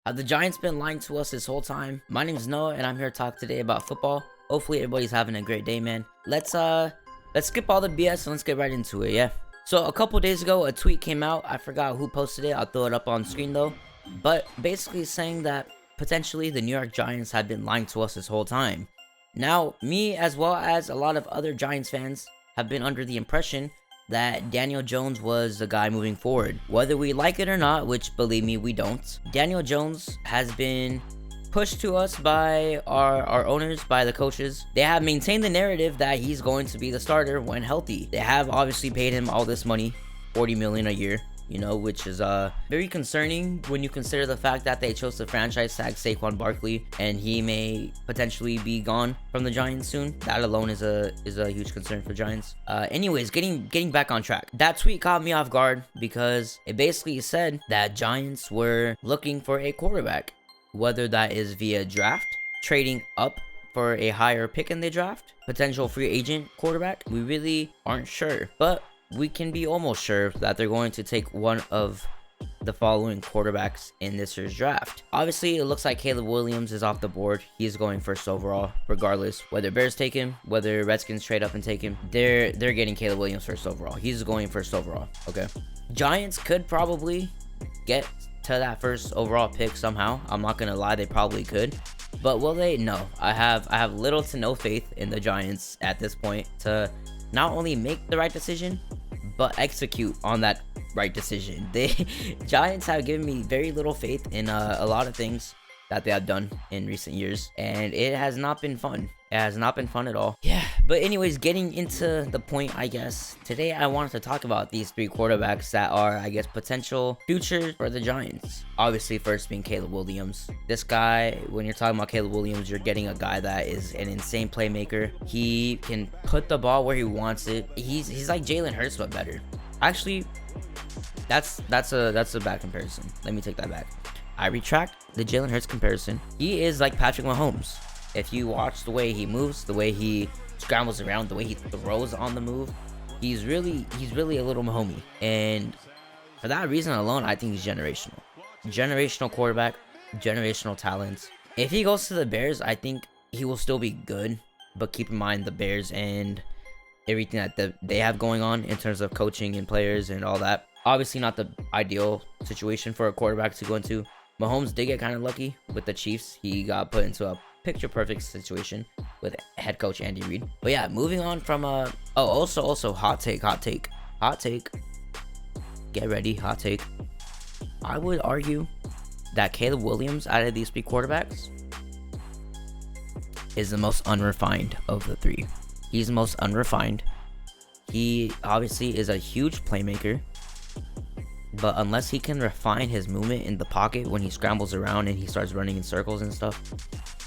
Have the Giants been lying to us this whole time? My name is Noah, and I'm here to talk today about football. Hopefully everybody's having a great day, man. Let's skip all the BS and let's get right into it, yeah? So a couple days ago, a tweet came out. I forgot who posted it. I'll throw it up on screen though. But basically saying that potentially the New York Giants have been lying to us this whole time. Now, me as well as a lot of other Giants fans have been under the impression that Daniel Jones was the guy moving forward. Whether we like it or not, which believe me, we don't. Daniel Jones has been pushed to us by our owners, by the coaches. They have maintained the narrative that he's going to be the starter when healthy. They have obviously paid him all this money, $40 million a year, you know, which is very concerning when you consider the fact that they chose to franchise tag Saquon Barkley and he may potentially be gone from the Giants soon. That alone is a huge concern for Giants. Anyways, getting back on track. That tweet caught me off guard because it basically said that Giants were looking for a quarterback, whether that is via draft, trading up for a higher pick in the draft, potential free agent quarterback. We really aren't sure, but we can be almost sure that they're going to take one of the following quarterbacks in this year's draft. Obviously, it looks like Caleb Williams is off the board. He's going first overall, regardless. Whether Bears take him, whether Redskins trade up and take him, they're getting Caleb Williams first overall. He's going first overall, okay? Giants could probably get to that first overall pick somehow. I'm not gonna lie, they probably could. But will they? No. I have little to no faith in the Giants at this point to not only make the right decision, but execute on that right decision. The Giants have given me very little faith in a lot of things that they have done in recent years, and it has not been fun. It has not been fun at all. Yeah, but anyways, getting into the point, I guess, today I wanted to talk about these three quarterbacks that are, I guess, potential futures for the Giants. Obviously, first being Caleb Williams. This guy, when you're talking about Caleb Williams, you're getting a guy that is an insane playmaker. He can put the ball where he wants it. He's like Jalen Hurts, but better. Actually, that's a bad comparison. Let me take that back. I retract the Jalen Hurts comparison. He is like Patrick Mahomes. If you watch the way he moves, the way he scrambles around, the way he throws on the move, he's really a little Mahomey. And for that reason alone, I think he's generational. Generational quarterback, generational talents. If he goes to the Bears, I think he will still be good. But keep in mind the Bears and everything that they have going on in terms of coaching and players and all that. Obviously not the ideal situation for a quarterback to go into. Mahomes did get kind of lucky with the Chiefs. He got put into a picture perfect situation with head coach Andy Reid. But yeah, moving on from also hot take. Get ready, hot take. I would argue that Caleb Williams out of these three quarterbacks is the most unrefined of the three. He's the most unrefined. He obviously is a huge playmaker, but unless he can refine his movement in the pocket when he scrambles around and he starts running in circles and stuff,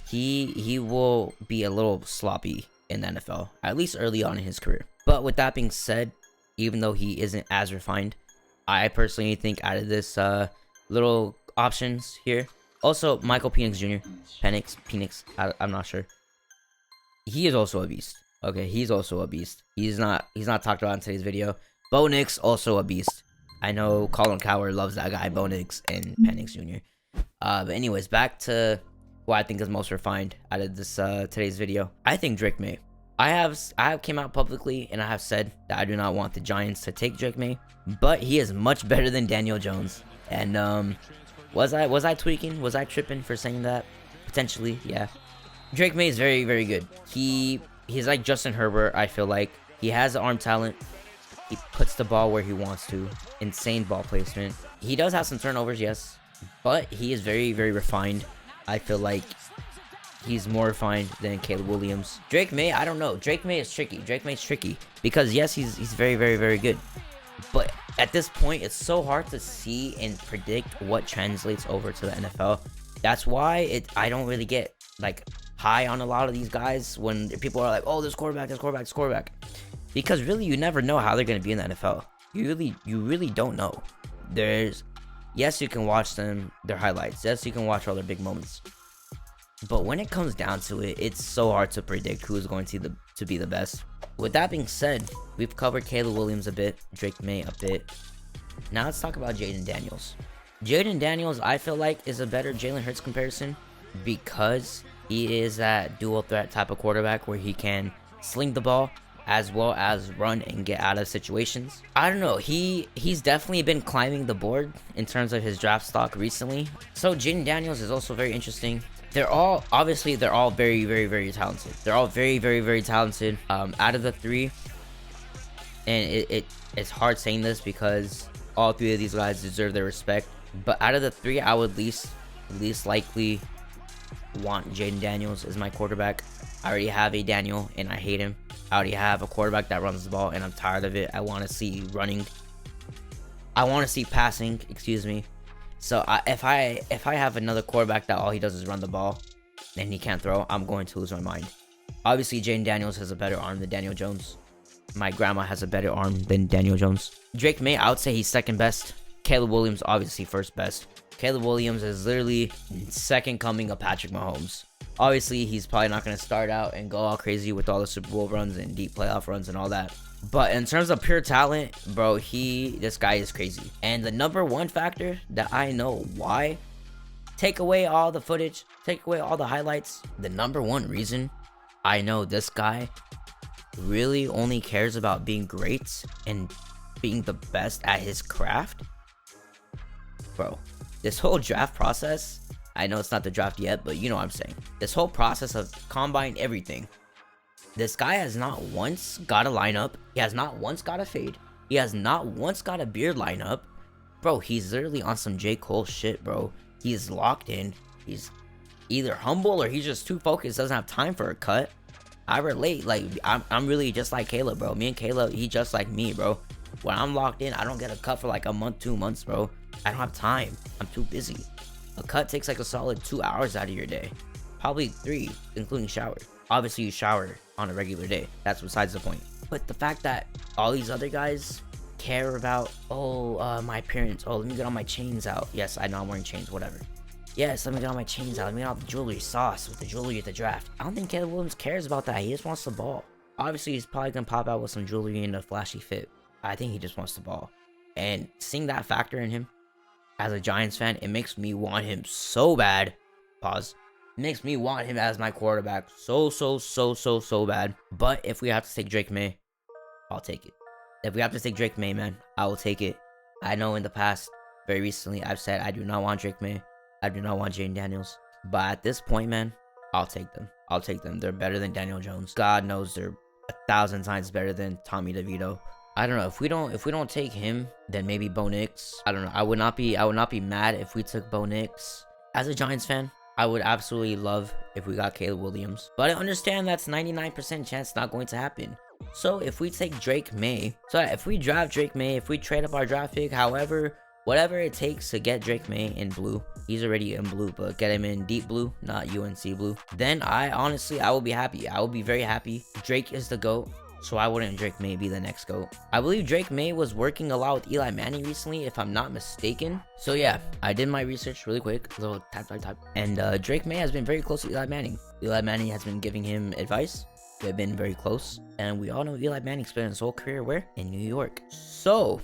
he will be a little sloppy in the NFL, at least early on in his career. But with that being said, even though he isn't as refined, I personally think out of this little options here, also Michael Penix Jr., Penix, I'm not sure. He is also a beast. Okay, he's also a beast. He's not talked about in today's video. Bo Nix, also a beast. I know Colin Cowherd loves that guy, Bo Nix and Penix Jr. But anyways, back to who I think is most refined out of this today's video. I think Drake Maye. I have came out publicly and I have said that I do not want the Giants to take Drake Maye, but he is much better than Daniel Jones. And was I tweaking? Was I tripping for saying that? Potentially, yeah. Drake Maye is very, very good. He's like Justin Herbert, I feel like. He has arm talent. He puts the ball where he wants to. Insane ball placement. He does have some turnovers, yes, but he is very, very refined. I feel like he's more refined than Caleb Williams. Drake Maye, I don't know. Drake Maye is tricky. Drake Maye is tricky because yes, he's very, very, very good. But at this point, it's so hard to see and predict what translates over to the NFL. That's why I don't really get like high on a lot of these guys when people are like, oh, this quarterback. Because really, you never know how they're going to be in the NFL. You really don't know. Yes, you can watch their highlights. Yes, you can watch all their big moments. But when it comes down to it, it's so hard to predict who is going to be the best. With that being said, we've covered Caleb Williams a bit, Drake Maye a bit. Now let's talk about Jayden Daniels. Jayden Daniels, I feel like, is a better Jalen Hurts comparison because he is that dual threat type of quarterback where he can sling the ball as well as run and get out of situations. I don't know, he's definitely been climbing the board in terms of his draft stock recently. So Jayden Daniels is also very interesting. They're all very, very, very talented. They're all very, very, very talented. Out of the three, and it's hard saying this because all three of these guys deserve their respect, but out of the three, I would least likely want Jayden Daniels as my quarterback. I already have a Daniel and I hate him. I already have a quarterback that runs the ball and I'm tired of it. I want to see running. I want to see passing, excuse me. So if I have another quarterback that all he does is run the ball and he can't throw, I'm going to lose my mind. Obviously, Jayden Daniels has a better arm than Daniel Jones. My grandma has a better arm than Daniel Jones. Drake Maye, I would say he's second best. Caleb Williams, obviously first best. Caleb Williams is literally second coming of Patrick Mahomes. Obviously, he's probably not going to start out and go all crazy with all the Super Bowl runs and deep playoff runs and all that. But in terms of pure talent, bro, this guy is crazy. And the number one factor that I know why, take away all the footage, take away all the highlights, the number one reason I know this guy really only cares about being great and being the best at his craft. Bro, this whole draft process, I know it's not the draft yet, but you know what I'm saying. This whole process of combine everything, this guy has not once got a lineup. He has not once got a fade. He has not once got a beard lineup. Bro, he's literally on some J. Cole shit, bro. He's locked in. He's either humble or he's just too focused, doesn't have time for a cut. I relate. Like, I'm really just like Caleb, bro. Me and Caleb, he just like me, bro. When I'm locked in, I don't get a cut for like a month, 2 months, bro. I don't have time. I'm too busy. A cut takes like a solid 2 hours out of your day. Probably 3, including shower. Obviously, you shower on a regular day. That's besides the point. But the fact that all these other guys care about, my appearance. Oh, let me get all my chains out. Yes, I know I'm wearing chains, whatever. Yes, let me get all my chains out. Let me get all the jewelry sauce with the jewelry at the draft. I don't think Caleb Williams cares about that. He just wants the ball. Obviously, he's probably going to pop out with some jewelry and a flashy fit. I think he just wants the ball. And seeing that factor in him, as a Giants fan, it makes me want him so bad. Pause. It makes me want him as my quarterback so bad. But if we have to take Drake Maye, I'll take it. If we have to take Drake Maye, man, I will take it. I know in the past, very recently, I've said I do not want Drake Maye. I do not want Jayden Daniels. But at this point, man, I'll take them. I'll take them. They're better than Daniel Jones. God knows they're 1,000 times better than Tommy DeVito. I don't know, if we don't take him, then maybe Bo Nix. I don't know. I would not be mad if we took Bo Nix. As a Giants fan, I would absolutely love if we got Caleb Williams. But I understand that's 99% chance not going to happen. So if we take Drake Maye, if we draft Drake Maye, if we trade up our draft pick, whatever it takes to get Drake Maye in blue, he's already in blue, but get him in deep blue, not UNC blue, then I will be happy. I will be very happy. Drake is the GOAT. So why wouldn't Drake Maye be the next GOAT? I believe Drake Maye was working a lot with Eli Manning recently, if I'm not mistaken. So yeah, I did my research really quick, a little type. And Drake Maye has been very close to Eli Manning. Eli Manning has been giving him advice. They've been very close. And we all know Eli Manning spent his whole career where? In New York. So,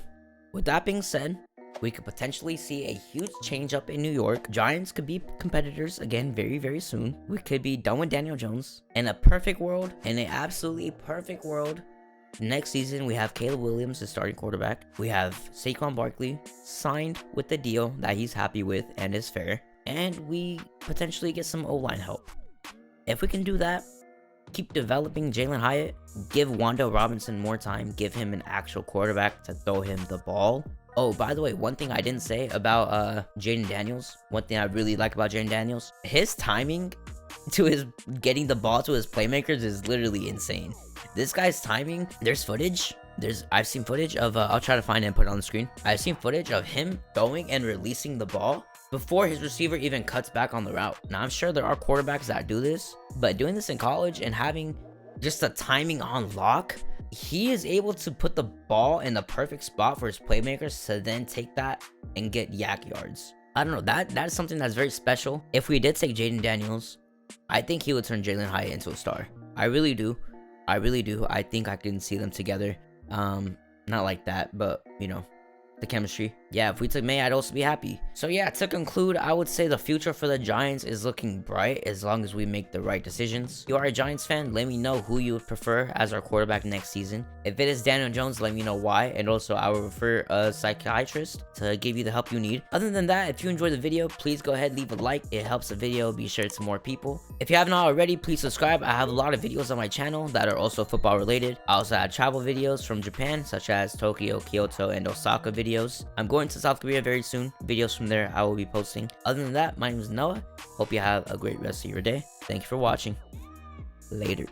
with that being said, we could potentially see a huge change up in New York. Giants could be competitors again very, very soon. We could be done with Daniel Jones. In a perfect world, in an absolutely perfect world, next season we have Caleb Williams as starting quarterback. We have Saquon Barkley signed with the deal that he's happy with and is fair. And we potentially get some O-line help. If we can do that, keep developing Jalen Hyatt, give Wando Robinson more time, give him an actual quarterback to throw him the ball. Oh, by the way, one thing I didn't say about Jayden Daniels, one thing I really like about Jayden Daniels, his timing to his getting the ball to his playmakers is literally insane. This guy's timing, there's footage. I've seen footage of, I'll try to find it and put it on the screen. I've seen footage of him throwing and releasing the ball before his receiver even cuts back on the route. Now, I'm sure there are quarterbacks that do this, but doing this in college and having just the timing on lock, he is able to put the ball in the perfect spot for his playmakers to then take that and get yak yards. I don't know, that is something that's very special. If we did take Jayden Daniels, I think he would turn Jalen Hyatt into a star. I really do. I think I can see them together. Not like that, but you know, the chemistry. Yeah, if we took Maye, I'd also be happy. So yeah, to conclude, I would say the future for the Giants is looking bright as long as we make the right decisions. If you are a Giants fan, let me know who you would prefer as our quarterback next season. If it is Daniel Jones, let me know why, and also I will refer a psychiatrist to give you the help you need. Other than that, if you enjoyed the video, please go ahead, leave a like. It helps the video be shared to more people. If you have not already, please subscribe. I have a lot of videos on my channel that are also football related. I also have travel videos from Japan, such as Tokyo, Kyoto, and Osaka videos. I'm going to South Korea very soon. Videos from there I will be posting. Other than that, my name is Noah. Hope you have a great rest of your day. Thank you for watching. Later.